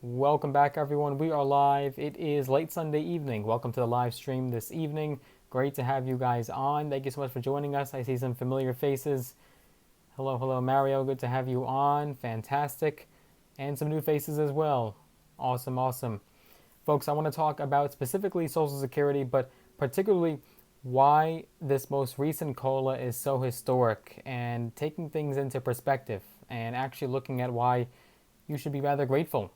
Welcome back, everyone. We are live. It is late Sunday evening. Welcome to the live stream this evening. Great to have you guys on. Thank you so much for joining us. I see some familiar faces. Hello, Mario. Good to have you on. Fantastic. And some new faces as well. Awesome. Folks, I want to talk about specifically Social Security, but particularly why this most recent COLA is so historic and taking things into perspective and actually looking at why you should be rather grateful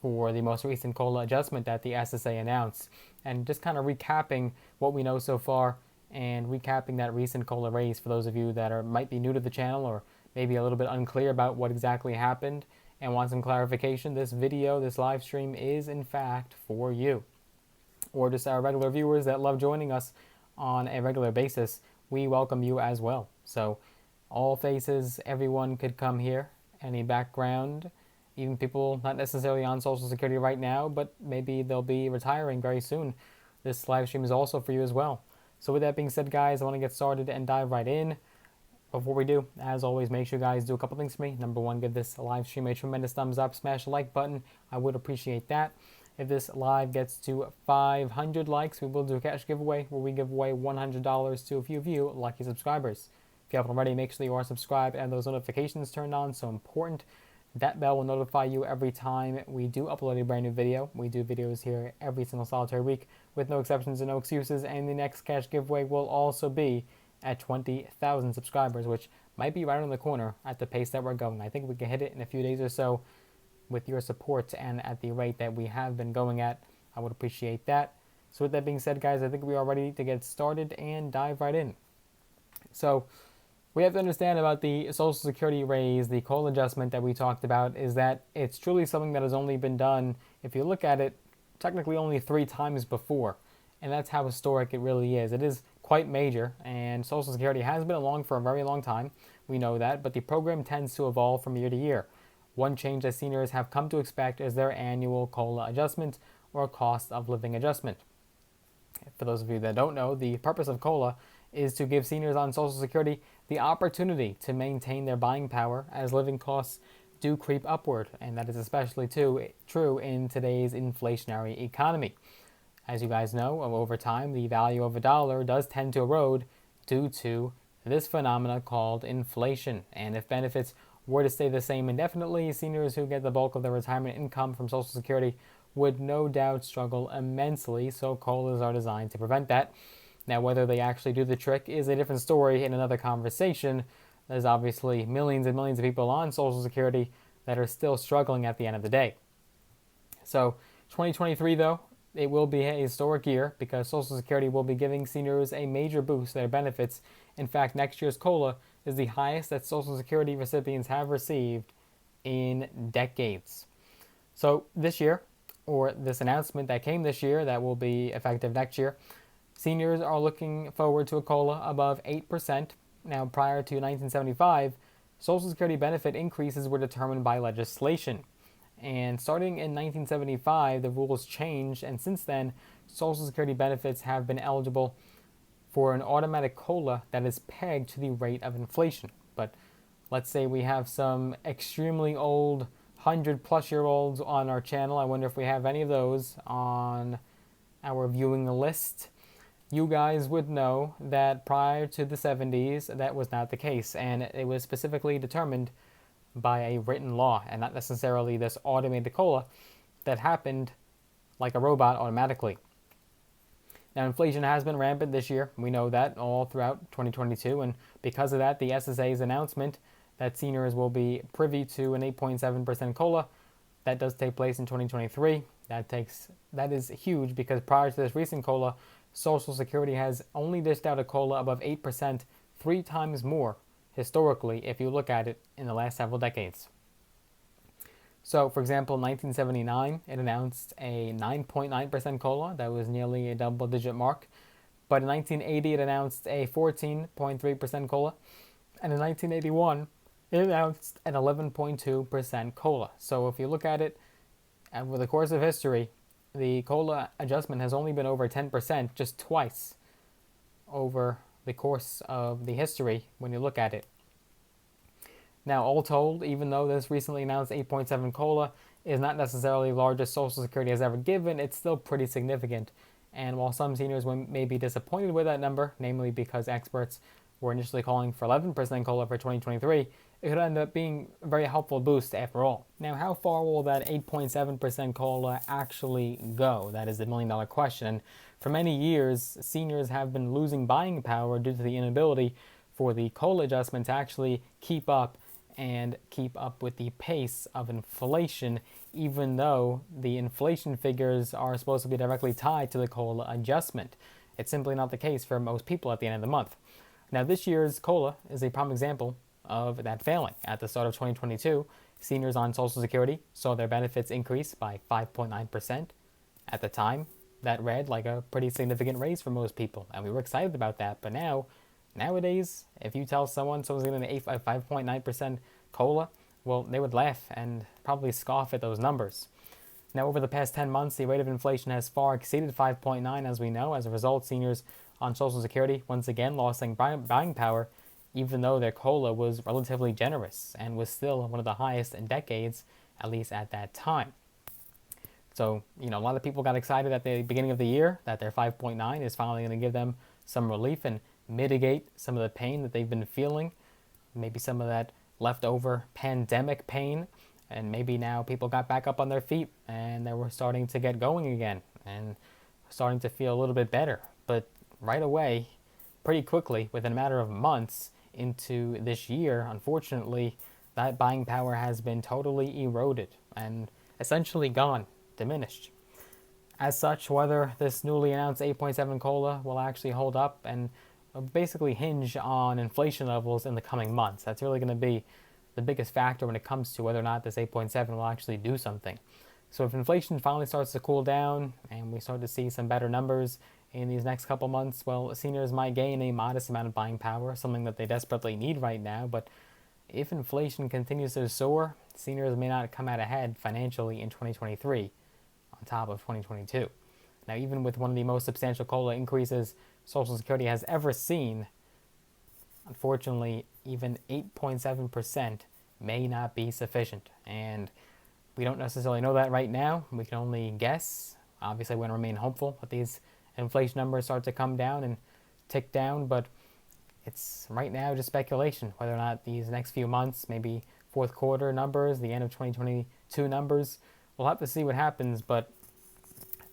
for the most recent COLA adjustment that the SSA announced, and just kind of recapping what we know so far and recapping that recent COLA raise for those of you that might be new to the channel or maybe a little bit unclear about what exactly happened and want some clarification. This video, this live stream is in fact for you, or just our regular viewers that love joining us on a regular basis. We welcome you as well. So all faces, everyone could come here, any background, even people not necessarily on Social Security right now, but maybe they'll be retiring very soon. This live stream is also for you as well. So with that being said, guys, I want to get started and dive right in. Before we do, as always, make sure you guys do a couple things for me. Number one, give this live stream a tremendous thumbs up, smash the like button. I would appreciate that. If this live gets to 500 likes, we will do a cash giveaway where we give away $100 to a few of you lucky subscribers. If you haven't already, make sure you are subscribed and those notifications turned on. So important. That bell will notify you every time we do upload a brand new video. We do videos here every single solitary week with no exceptions and no excuses. And the next cash giveaway will also be at 20,000 subscribers, which might be right on the corner at the pace that we're going. I think we can hit it in a few days or so with your support and at the rate that we have been going at. I would appreciate that. So with that being said, guys, I think we are ready to get started and dive right in. So we have to understand about the Social Security raise, the COLA adjustment that we talked about, is that it's truly something that has only been done, if you look at it, technically only 3 times before. And that's how historic it really is. It is quite major, and Social Security has been along for a very long time. We know that, but the program tends to evolve from year to year. One change that seniors have come to expect is their annual COLA adjustment or cost of living adjustment. For those of you that don't know, the purpose of COLA is to give seniors on Social Security the opportunity to maintain their buying power as living costs do creep upward, and that is especially true in today's inflationary economy. As you guys know, over time, the value of a dollar does tend to erode due to this phenomena called inflation. And if benefits were to stay the same indefinitely, seniors who get the bulk of their retirement income from Social Security would no doubt struggle immensely, so COLAs are designed to prevent that. Now, whether they actually do the trick is a different story in another conversation. There's obviously millions and millions of people on Social Security that are still struggling at the end of the day. So 2023, though, it will be a historic year because Social Security will be giving seniors a major boost to their benefits. In fact, next year's COLA is the highest that Social Security recipients have received in decades. So this year, or this announcement that came this year that will be effective next year, seniors are looking forward to a COLA above 8%. Now, prior to 1975, Social Security benefit increases were determined by legislation. And starting in 1975, the rules changed, and since then, Social Security benefits have been eligible for an automatic COLA that is pegged to the rate of inflation. But let's say we have some extremely old 100-plus-year-olds on our channel. I wonder if we have any of those on our viewing list. You guys would know that prior to the 70s, that was not the case, and it was specifically determined by a written law and not necessarily this automated COLA that happened like a robot automatically. Now, inflation has been rampant this year. We know that all throughout 2022, and because of that, the SSA's announcement that seniors will be privy to an 8.7% COLA, that does take place in 2023. That is huge because prior to this recent COLA, Social Security has only dished out a COLA above 8% 3 times more historically if you look at it in the last several decades. So, for example, in 1979, it announced a 9.9% COLA. That was nearly a double-digit mark. But in 1980, it announced a 14.3% COLA. And in 1981, it announced an 11.2% COLA. So if you look at it over the course of history, the COLA adjustment has only been over 10% just twice over the course of the history when you look at it. Now, all told, even though this recently announced 8.7 COLA is not necessarily the largest Social Security has ever given, it's still pretty significant. And while some seniors may be disappointed with that number, namely because experts were initially calling for 11% COLA for 2023, it could end up being a very helpful boost after all. Now, how far will that 8.7% COLA actually go? That is the million-dollar question. And for many years, seniors have been losing buying power due to the inability for the COLA adjustment to actually keep up with the pace of inflation, even though the inflation figures are supposed to be directly tied to the COLA adjustment. It's simply not the case for most people at the end of the month. Now, this year's COLA is a prime example of that failing. At the start of 2022, seniors on Social Security saw their benefits increase by 5.9%. At the time, that read like a pretty significant raise for most people, and we were excited about that. But nowadays, if you tell someone's getting an 5.9% COLA, well, they would laugh and probably scoff at those numbers. Now, over the past 10 months, the rate of inflation has far exceeded 5.9, as we know. As a result, seniors on Social Security once again lost buying power, even though their COLA was relatively generous and was still one of the highest in decades, at least at that time. So, a lot of people got excited at the beginning of the year that their 5.9 is finally going to give them some relief and mitigate some of the pain that they've been feeling, maybe some of that leftover pandemic pain, and maybe now people got back up on their feet and they were starting to get going again and starting to feel a little bit better. But right away, pretty quickly, within a matter of months into this year, unfortunately, that buying power has been totally eroded and essentially gone, diminished. As such, whether this newly announced 8.7 COLA will actually hold up and basically hinge on inflation levels in the coming months. That's really going to be the biggest factor when it comes to whether or not this 8.7 will actually do something. So if inflation finally starts to cool down and we start to see some better numbers in these next couple months, well, seniors might gain a modest amount of buying power, something that they desperately need right now. But if inflation continues to soar, seniors may not come out ahead financially in 2023 on top of 2022. Now, even with one of the most substantial COLA increases Social Security has ever seen, unfortunately, even 8.7% may not be sufficient. And we don't necessarily know that right now. We can only guess. Obviously, we want to remain hopeful that these inflation numbers start to come down and tick down, but it's right now just speculation whether or not these next few months, maybe fourth quarter numbers, the end of 2022 numbers, we'll have to see what happens. But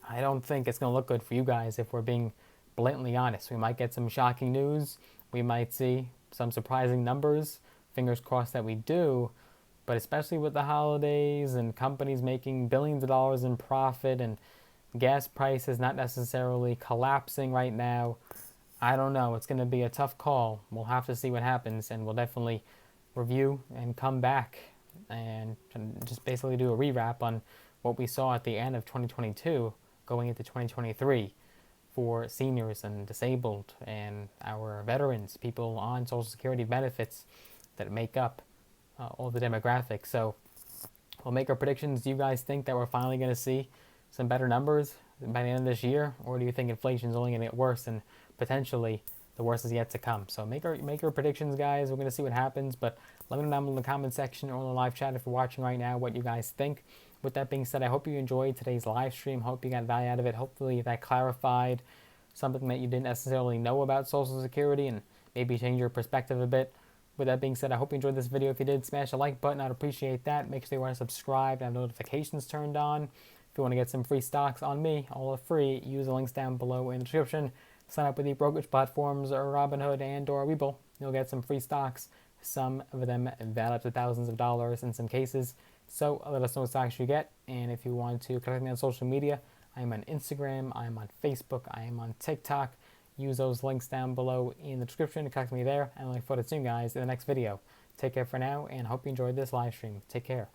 I don't think it's going to look good for you guys if we're being blatantly honest. We might get some shocking news. We might see some surprising numbers. Fingers crossed that we do. But especially with the holidays and companies making billions of dollars in profit and gas prices not necessarily collapsing right now, I don't know. It's going to be a tough call. We'll have to see what happens, and we'll definitely review and come back and just basically do a rewrap on what we saw at the end of 2022 going into 2023 for seniors and disabled and our veterans, people on Social Security benefits that make up all the demographics. So we'll make our predictions. Do you guys think that we're finally going to see some better numbers by the end of this year, or do you think inflation is only going to get worse and potentially the worst is yet to come? So make our predictions, guys. We're going to see what happens, but let me know down in the comment section or in the live chat if you're watching right now what you guys think. With that being said, I hope you enjoyed today's live stream. Hope you got value out of it. Hopefully that clarified something that you didn't necessarily know about Social Security and maybe change your perspective a bit. With that being said, I hope you enjoyed this video. If you did, smash the like button. I'd appreciate that. Make sure you are subscribed and have notifications turned on. If you want to get some free stocks on me, all are free. Use the links down below in the description. Sign up with the brokerage platforms or Robinhood and or Webull. You'll get some free stocks. Some of them value up to thousands of dollars in some cases. So let us know what stocks you get. And if you want to connect me on social media, I am on Instagram, I am on Facebook, I am on TikTok. Use those links down below in the description to connect me there. And I look forward to seeing you guys in the next video. Take care for now, and hope you enjoyed this live stream. Take care.